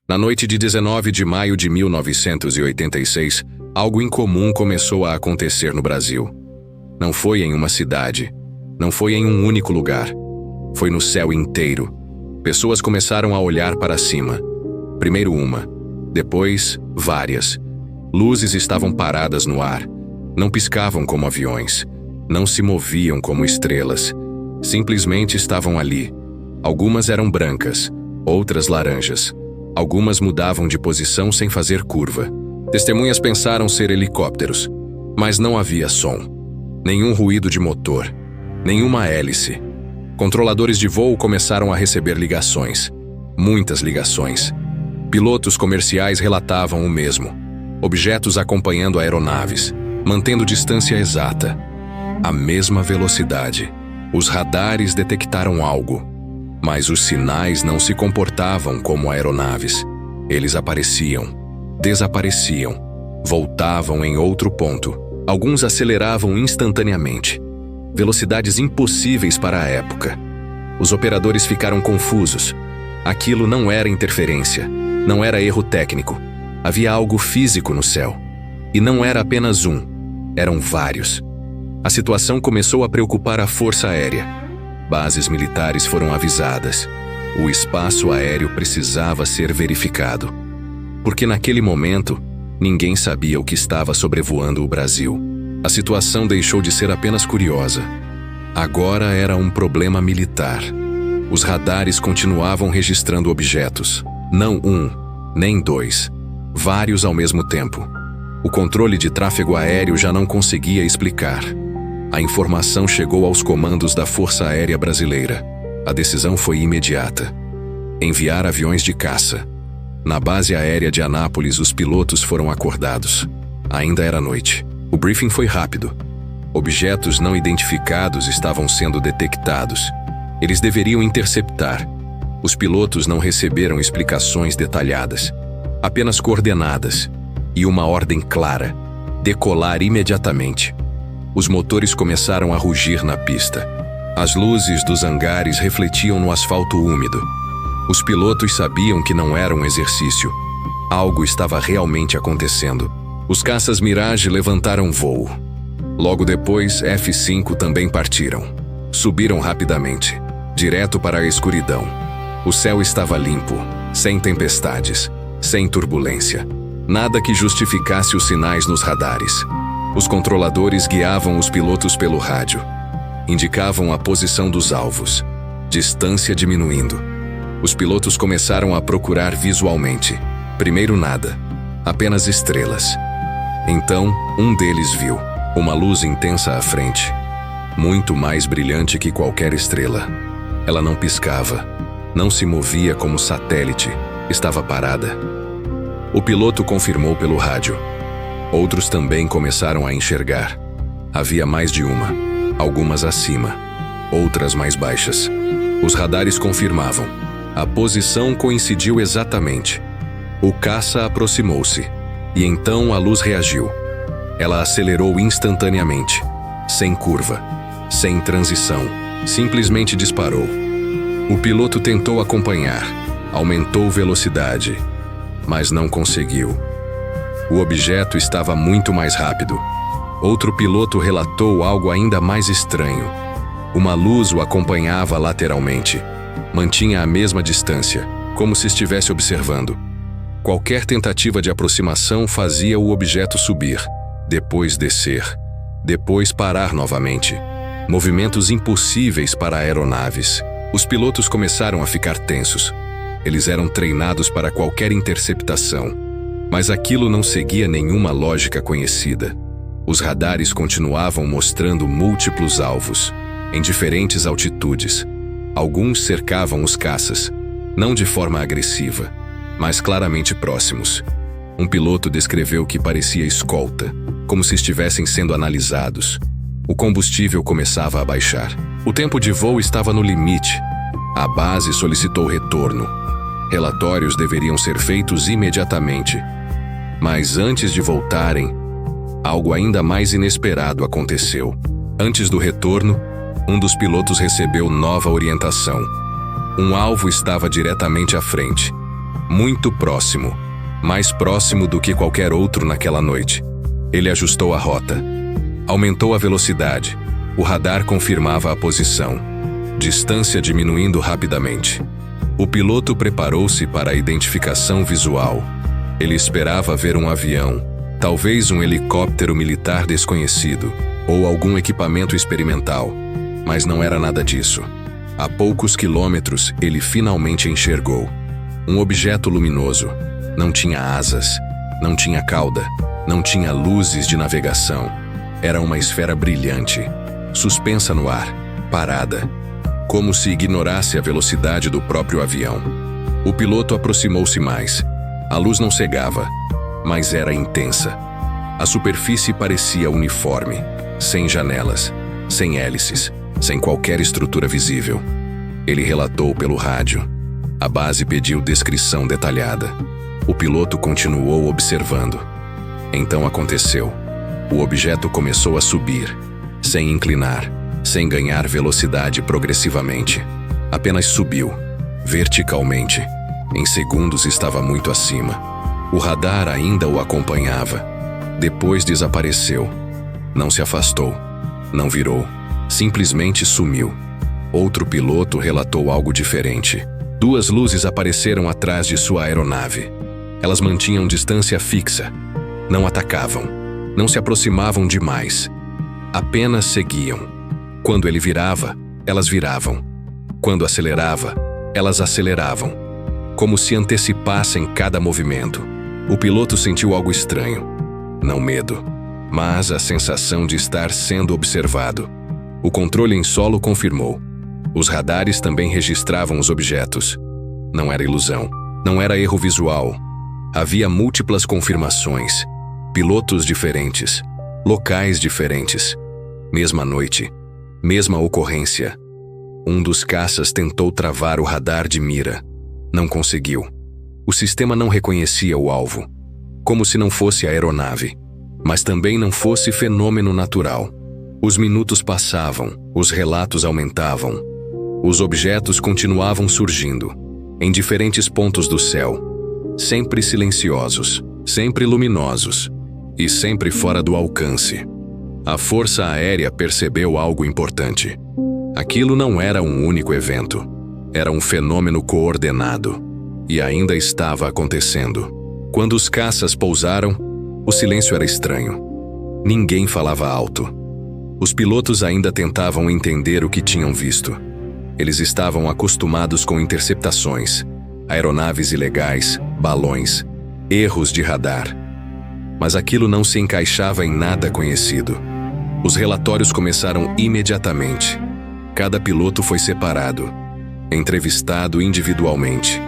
Na noite de 19 de maio de 1986, algo incomum começou a acontecer no Brasil. Não foi em uma cidade, não foi em um único lugar. Foi no céu inteiro. Pessoas começaram a olhar para cima. Primeiro uma, depois várias. Luzes estavam paradas no ar. Não piscavam como aviões. Não se moviam como estrelas. Simplesmente estavam ali. Algumas eram brancas, outras laranjas. Algumas mudavam de posição sem fazer curva. Testemunhas pensaram ser helicópteros, mas não havia som. Nenhum ruído de motor. Nenhuma hélice. Controladores de voo começaram a receber ligações. Muitas ligações. Pilotos comerciais relatavam o mesmo. Objetos acompanhando aeronaves, mantendo distância exata. A mesma velocidade. Os radares detectaram algo. Mas os sinais não se comportavam como aeronaves. Eles apareciam, desapareciam, voltavam em outro ponto. Alguns aceleravam instantaneamente. Velocidades impossíveis para a época. Os operadores ficaram confusos. Aquilo não era interferência, não era erro técnico. Havia algo físico no céu. E não era apenas um, eram vários. A situação começou a preocupar a Força Aérea. Bases militares foram avisadas. O espaço aéreo precisava ser verificado. Porque naquele momento, ninguém sabia o que estava sobrevoando o Brasil. A situação deixou de ser apenas curiosa. Agora era um problema militar. Os radares continuavam registrando objetos. Não um, nem dois. Vários ao mesmo tempo. O controle de tráfego aéreo já não conseguia explicar. A informação chegou aos comandos da Força Aérea Brasileira. A decisão foi imediata. Enviar aviões de caça. Na base aérea de Anápolis, os pilotos foram acordados. Ainda era noite. O briefing foi rápido. Objetos não identificados estavam sendo detectados. Eles deveriam interceptar. Os pilotos não receberam explicações detalhadas. Apenas coordenadas. E uma ordem clara: decolar imediatamente. Os motores começaram a rugir na pista. As luzes dos hangares refletiam no asfalto úmido. Os pilotos sabiam que não era um exercício. Algo estava realmente acontecendo. Os caças Mirage levantaram voo. Logo depois, F-5 também partiram. Subiram rapidamente, direto para a escuridão. O céu estava limpo, sem tempestades, sem turbulência. Nada que justificasse os sinais nos radares. Os controladores guiavam os pilotos pelo rádio. Indicavam a posição dos alvos. Distância diminuindo. Os pilotos começaram a procurar visualmente. Primeiro nada. Apenas estrelas. Então, um deles viu uma luz intensa à frente. Muito mais brilhante que qualquer estrela. Ela não piscava. Não se movia como satélite. Estava parada. O piloto confirmou pelo rádio. Outros também começaram a enxergar. Havia mais de uma, algumas acima, outras mais baixas. Os radares confirmavam. A posição coincidiu exatamente. O caça aproximou-se, e então a luz reagiu. Ela acelerou instantaneamente, sem curva, sem transição, simplesmente disparou. O piloto tentou acompanhar, aumentou velocidade, mas não conseguiu. O objeto estava muito mais rápido. Outro piloto relatou algo ainda mais estranho. Uma luz o acompanhava lateralmente. Mantinha a mesma distância, como se estivesse observando. Qualquer tentativa de aproximação fazia o objeto subir, depois descer, depois parar novamente. Movimentos impossíveis para aeronaves. Os pilotos começaram a ficar tensos. Eles eram treinados para qualquer interceptação. Mas aquilo não seguia nenhuma lógica conhecida. Os radares continuavam mostrando múltiplos alvos, em diferentes altitudes. Alguns cercavam os caças, não de forma agressiva, mas claramente próximos. Um piloto descreveu que parecia escolta, como se estivessem sendo analisados. O combustível começava a baixar. O tempo de voo estava no limite. A base solicitou retorno. Relatórios deveriam ser feitos imediatamente. Mas antes de voltarem, algo ainda mais inesperado aconteceu. Antes do retorno, um dos pilotos recebeu nova orientação. Um alvo estava diretamente à frente. Muito próximo. Mais próximo do que qualquer outro naquela noite. Ele ajustou a rota. Aumentou a velocidade. O radar confirmava a posição. Distância diminuindo rapidamente. O piloto preparou-se para a identificação visual. Ele esperava ver um avião, talvez um helicóptero militar desconhecido, ou algum equipamento experimental. Mas não era nada disso. A poucos quilômetros, ele finalmente enxergou. Um objeto luminoso. Não tinha asas, não tinha cauda, não tinha luzes de navegação. Era uma esfera brilhante, suspensa no ar, parada, como se ignorasse a velocidade do próprio avião. O piloto aproximou-se mais. A luz não cegava, mas era intensa. A superfície parecia uniforme, sem janelas, sem hélices, sem qualquer estrutura visível. Ele relatou pelo rádio. A base pediu descrição detalhada. O piloto continuou observando. Então aconteceu. O objeto começou a subir, sem inclinar, sem ganhar velocidade progressivamente. Apenas subiu, verticalmente. Em segundos estava muito acima. O radar ainda o acompanhava. Depois desapareceu. Não se afastou. Não virou. Simplesmente sumiu. Outro piloto relatou algo diferente. 2 luzes apareceram atrás de sua aeronave. Elas mantinham distância fixa. Não atacavam. Não se aproximavam demais. Apenas seguiam. Quando ele virava, elas viravam. Quando acelerava, elas aceleravam. Como se antecipassem cada movimento. O piloto sentiu algo estranho. Não medo, mas a sensação de estar sendo observado. O controle em solo confirmou. Os radares também registravam os objetos. Não era ilusão. Não era erro visual. Havia múltiplas confirmações. Pilotos diferentes. Locais diferentes. Mesma noite. Mesma ocorrência. Um dos caças tentou travar o radar de mira. Não conseguiu. O sistema não reconhecia o alvo. Como se não fosse a aeronave. Mas também não fosse fenômeno natural. Os minutos passavam. Os relatos aumentavam. Os objetos continuavam surgindo. Em diferentes pontos do céu. Sempre silenciosos. Sempre luminosos. E sempre fora do alcance. A Força Aérea percebeu algo importante. Aquilo não era um único evento. Era um fenômeno coordenado. E ainda estava acontecendo. Quando os caças pousaram, o silêncio era estranho. Ninguém falava alto. Os pilotos ainda tentavam entender o que tinham visto. Eles estavam acostumados com interceptações, aeronaves ilegais, balões, erros de radar. Mas aquilo não se encaixava em nada conhecido. Os relatórios começaram imediatamente. Cada piloto foi separado, entrevistado individualmente.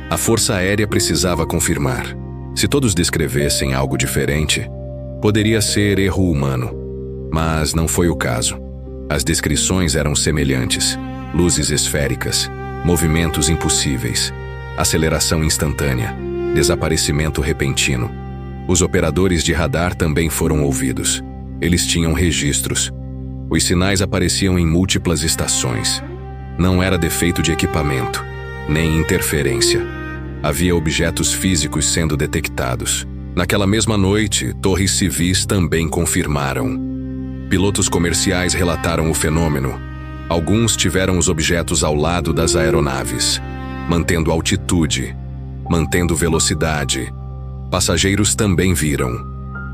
A Força Aérea precisava confirmar. Se todos descrevessem algo diferente, poderia ser erro humano. Mas não foi o caso. As descrições eram semelhantes. Luzes esféricas, movimentos impossíveis, aceleração instantânea, desaparecimento repentino. Os operadores de radar também foram ouvidos. Eles tinham registros. Os sinais apareciam em múltiplas estações. Não era defeito de equipamento, nem interferência. Havia objetos físicos sendo detectados. Naquela mesma noite, torres civis também confirmaram. Pilotos comerciais relataram o fenômeno. Alguns tiveram os objetos ao lado das aeronaves, mantendo altitude, mantendo velocidade. Passageiros também viram.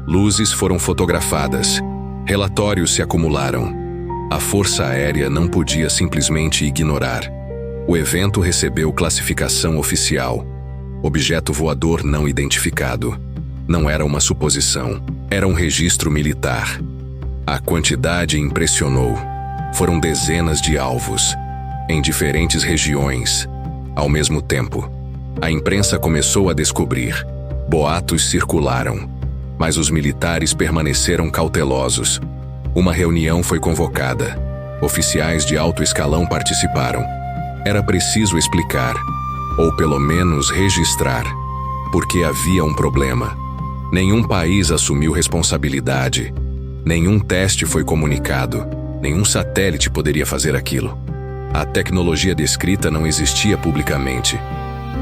Luzes foram fotografadas. Relatórios se acumularam. A Força Aérea não podia simplesmente ignorar. O evento recebeu classificação oficial. Objeto voador não identificado. Não era uma suposição. Era um registro militar. A quantidade impressionou. Foram dezenas de alvos, em diferentes regiões, ao mesmo tempo. A imprensa começou a descobrir. Boatos circularam, mas os militares permaneceram cautelosos. Uma reunião foi convocada. Oficiais de alto escalão participaram. Era preciso explicar, ou pelo menos registrar, porque havia um problema. Nenhum país assumiu responsabilidade. Nenhum teste foi comunicado. Nenhum satélite poderia fazer aquilo. A tecnologia descrita não existia publicamente.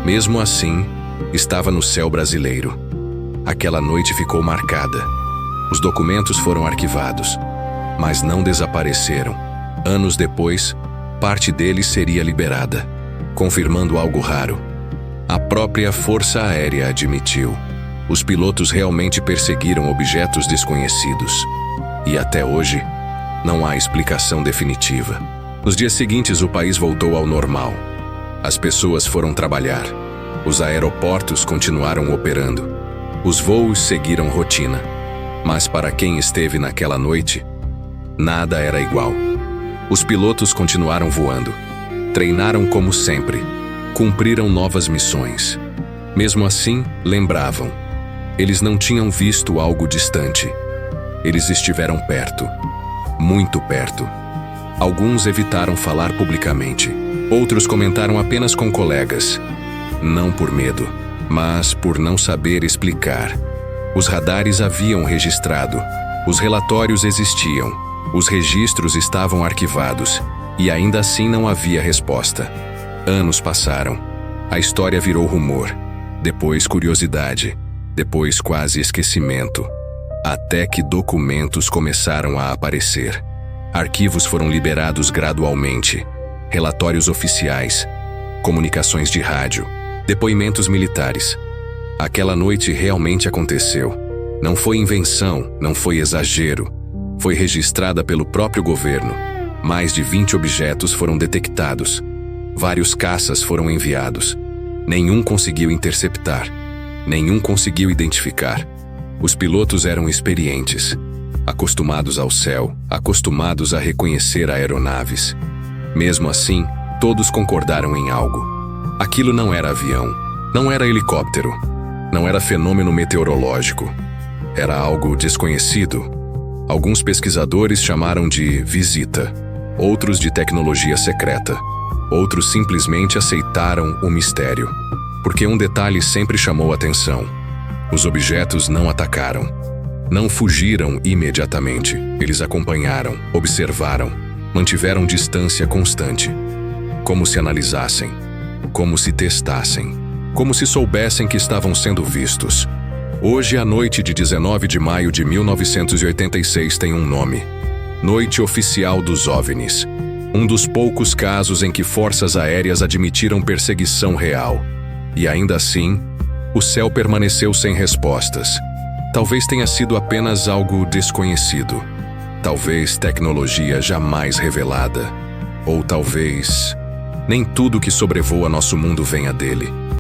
Mesmo assim, estava no céu brasileiro. Aquela noite ficou marcada. Os documentos foram arquivados, mas não desapareceram. Anos depois, parte deles seria liberada, confirmando algo raro. A própria Força Aérea admitiu. Os pilotos realmente perseguiram objetos desconhecidos. E até hoje, não há explicação definitiva. Nos dias seguintes, o país voltou ao normal. As pessoas foram trabalhar. Os aeroportos continuaram operando. Os voos seguiram rotina. Mas para quem esteve naquela noite, nada era igual. Os pilotos continuaram voando. Treinaram como sempre. Cumpriram novas missões. Mesmo assim, lembravam. Eles não tinham visto algo distante. Eles estiveram perto. Muito perto. Alguns evitaram falar publicamente. Outros comentaram apenas com colegas. Não por medo, mas por não saber explicar. Os radares haviam registrado. Os relatórios existiam. Os registros estavam arquivados. E ainda assim não havia resposta. Anos passaram. A história virou rumor. Depois curiosidade. Depois quase esquecimento. Até que documentos começaram a aparecer. Arquivos foram liberados gradualmente. Relatórios oficiais. Comunicações de rádio. Depoimentos militares. Aquela noite realmente aconteceu. Não foi invenção, não foi exagero. Foi registrada pelo próprio governo. Mais de 20 objetos foram detectados. Vários caças foram enviados. Nenhum conseguiu interceptar. Nenhum conseguiu identificar. Os pilotos eram experientes, acostumados ao céu, acostumados a reconhecer aeronaves. Mesmo assim, todos concordaram em algo. Aquilo não era avião, não era helicóptero, não era fenômeno meteorológico. Era algo desconhecido. Alguns pesquisadores chamaram de visita, outros de tecnologia secreta. Outros simplesmente aceitaram o mistério, porque um detalhe sempre chamou atenção. Os objetos não atacaram. Não fugiram imediatamente. Eles acompanharam, observaram, mantiveram distância constante. Como se analisassem, como se testassem, como se soubessem que estavam sendo vistos. Hoje, a noite de 19 de maio de 1986 tem um nome: Noite Oficial dos OVNIs. Um dos poucos casos em que forças aéreas admitiram perseguição real. E ainda assim, o céu permaneceu sem respostas. Talvez tenha sido apenas algo desconhecido. Talvez tecnologia jamais revelada. Ou talvez nem tudo que sobrevoa nosso mundo venha dele.